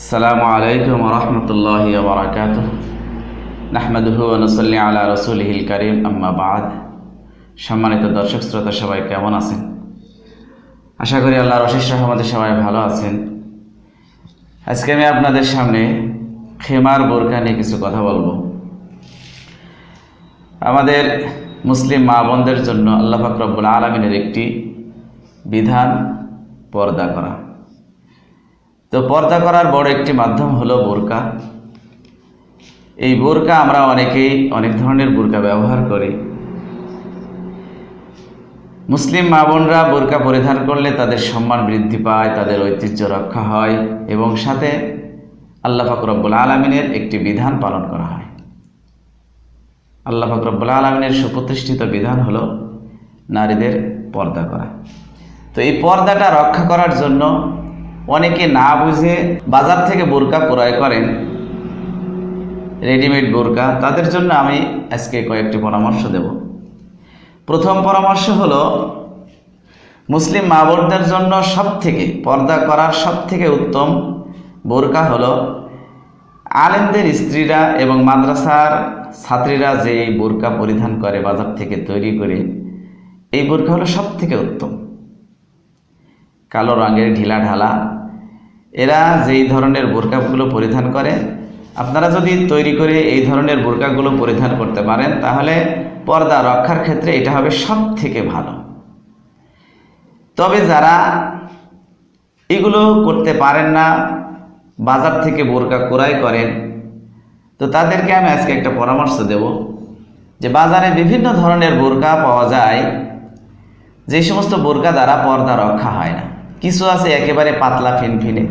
আসসালামু আলাইকুম ওয়া রাহমাতুল্লাহি ওয়া বারাকাতুহু নাহমাদুহু ওয়া নুসাল্লি আলা রাসূলিহিল কারীম আম্মা বা'দ। সম্মানিত দর্শক শ্রোতা সবাই কেমন আছেন? আশা করি আল্লাহর অশেষ রহমতে সবাই ভালো আছেন। আজকে আমি আপনাদের সামনে খেমার বোরকা নিয়ে কিছু কথা বলবো। আমাদের মুসলিম মা বোনদের জন্য আল্লাহ পাক রব্বুল আলামিনের একটি বিধান পর্দা করা। তো পর্দা করার বড় একটি মাধ্যম হলো বোরকা। এই বোরকা আমরা অনেকেই অনেক ধরনের বোরকা ব্যবহার করি। মুসলিম মা বোনরা বোরকা পরিধান করলে তাদের সম্মান বৃদ্ধি পায়, তাদের ঐতিহ্য রক্ষা হয় এবং সাথে আল্লাহ পাক রব্বুল আলামিনের একটি বিধান পালন করা হয়। আল্লাহ পাক রব্বুল আলামিনের সুপ্রতিষ্ঠিত বিধান হলো নারীদের পর্দা করা। তো এই পর্দাটা রক্ষা করার জন্য অনেকে না বুঝে বাজার থেকে বোরকা ক্রয় করেন, রেডিমেড বোরকা। তাদের জন্য আমি আজকে কয়েকটি পরামর্শ দেব। প্রথম পরামর্শ হলো, মুসলিম মা বোনদের জন্য সবথেকে পর্দা করার সবথেকে উত্তম বোরকা হলো আলেমদের স্ত্রীরা এবং মাদ্রাসার ছাত্রীরা যে বোরকা পরিধান করে বাজার থেকে তৈরি করে, এই বোরকা হলো সবথেকে উত্তম। কালো রঙের ঢিলা ঢালা এরা যেই ধরনের বোরকাগুলো পরিধান করে, আপনারা যদি তৈরি করে এই ধরনের বোরকাগুলো পরিধান করতে পারেন তাহলে পর্দা রক্ষার ক্ষেত্রে এটা হবে সব থেকে ভালো। তবে যারা এগুলো করতে পারেন না, বাজার থেকে বোরকা ক্রয় করেন, তো তাদেরকে আমি আজকে একটা পরামর্শ দেব যে বাজারে বিভিন্ন ধরনের বোরকা পাওয়া যায়, যে সমস্ত বোরকা দ্বারা পর্দা রক্ষা হয় না। কিছু আছে একেবারে পাতলা ফিনফিনে,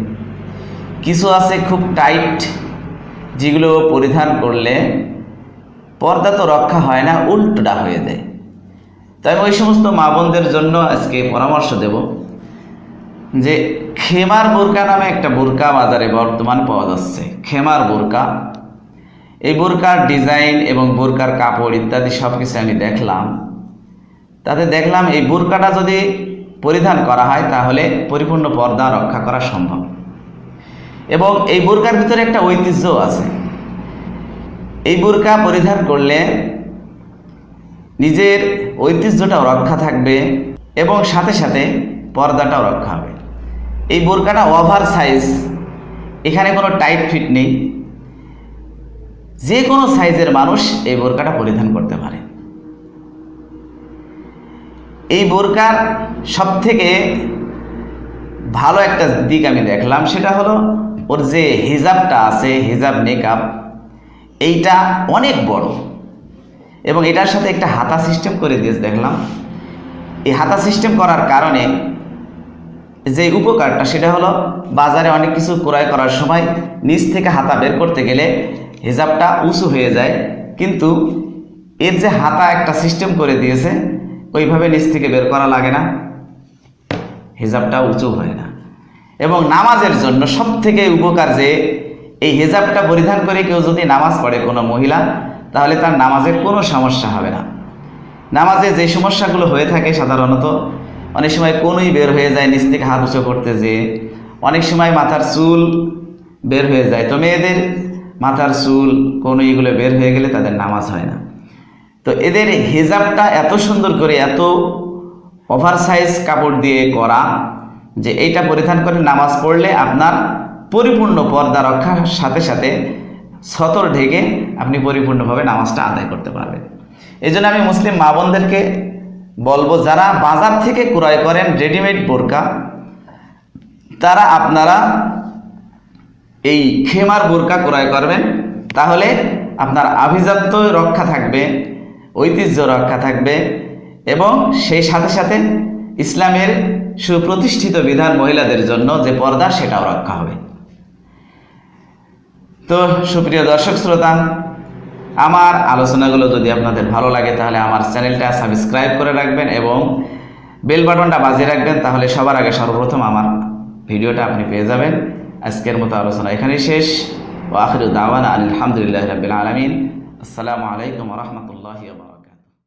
কিছু আছে খুব টাইট, যেগুলো পরিধান করলে পর্দা তো রক্ষা হয় না, উল্টোটা হয়ে যায়। তাই ওই সমস্ত মা বোনদের জন্য আজকে পরামর্শ দেব যে খেমার বোরকা নামে একটা বোরকা বাজারে বর্তমান পাওয়া যাচ্ছে। খেমার বোরকা, এই বোরকার ডিজাইন এবং বোরকার কাপড় ইত্যাদি সব কিছু আমি দেখলাম। তাতে দেখলাম এই বোরকাটা যদি পরিধান করা হয় তাহলে পরিপূর্ণ পর্দা রক্ষা করা সম্ভব। এবং এই বোরকার ভিতরে একটা ঐতিহ্য আছে। এই বোরকা পরিধান করলে নিজের ঐতিহ্যটাও রক্ষা থাকবে এবং সাথে সাথে পর্দাটাও রক্ষা হবে। এই বোরকাটা ওভার সাইজ, এখানে কোনো টাইট ফিট নেই, যে কোনো সাইজের মানুষ এই বোরকাটা পরিধান করতে পারে। এই বোরকার সবথেকে ভালো একটা দিক আমি দেখলাম, সেটা হলো ওর যে হিজাবটা আছে, হিজাব নেকাব, এইটা অনেক বড় এবং এটার সাথে একটা হাতা সিস্টেম করে দিয়েছে দেখলাম। এই হাতা সিস্টেম করার কারণে যে উপকারটা সেটা হলো, বাজারে অনেক কিছু ক্রয় করার সময় নিচ থেকে হাতা বের করতে গেলে হিজাবটা উঁচু হয়ে যায়, কিন্তু এর যে হাতা একটা সিস্টেম করে দিয়েছে, ওইভাবে নিচ থেকে বের করা লাগে না, হিজাবটা উঁচু হয় না। এবং নামাজের জন্য সব থেকে উপকার যে এই হিজাবটা পরিধান করে কেউ যদি নামাজ পড়ে কোনো মহিলা, তাহলে তার নামাজের কোনো সমস্যা হবে না। নামাজে যে সমস্যাগুলো হয়ে থাকে সাধারণত, অনেক সময় কোনই বের হয়ে যায় নিচ থেকে হাত উঁচু করতে যেয়ে, অনেক সময় মাথার চুল বের হয়ে যায়। তো মেয়েদের মাথার চুল কোনো এইগুলো বের হয়ে গেলে তাদের নামাজ হয় না। তো এদের হিজাবটা এত সুন্দর করে, এত ওভার সাইজ কাপড় দিয়ে করা যে এইটা পরিধান করে নামাজ পড়লে আপনার পরিপূর্ণ পর্দা রক্ষার সাথে সাথে সতর ঢেকে আপনি পরিপূর্ণভাবে নামাজটা আদায় করতে পারবেন। এই জন্য আমি মুসলিম মা বোনদেরকে বলবো, যারা বাজার থেকে ক্রয় করেন রেডিমেড বোরকা, তারা আপনারা এই খেমার বোরকা ক্রয় করবেন, তাহলে আপনার আভিজাত্য রক্ষা থাকবে, ঐতিহ্য রক্ষা থাকবে এবং সেই সাথে সাথে ইসলামের সুপ্রতিষ্ঠিত বিধান মহিলাদের জন্য যে পর্দা, সেটাও রক্ষা হবে। তো সুপ্রিয় দর্শক শ্রোতা, আমার আলোচনাগুলো যদি আপনাদের ভালো লাগে তাহলে আমার চ্যানেলটা সাবস্ক্রাইব করে রাখবেন এবং বেল বাটনটা বাজিয়ে রাখবেন, তাহলে সবার আগে সর্বপ্রথম আমার ভিডিওটা আপনি পেয়ে যাবেন। আজকের মতো আলোচনা এখানেই শেষ। ওয়া আখিরু দাওয়ানা আলহামদুলিল্লাহি রাব্বিল আলামিন। আসসালামু আলাইকুম ওয়া রাহমাতুল্লাহি ওয়া বারাকাতুহু।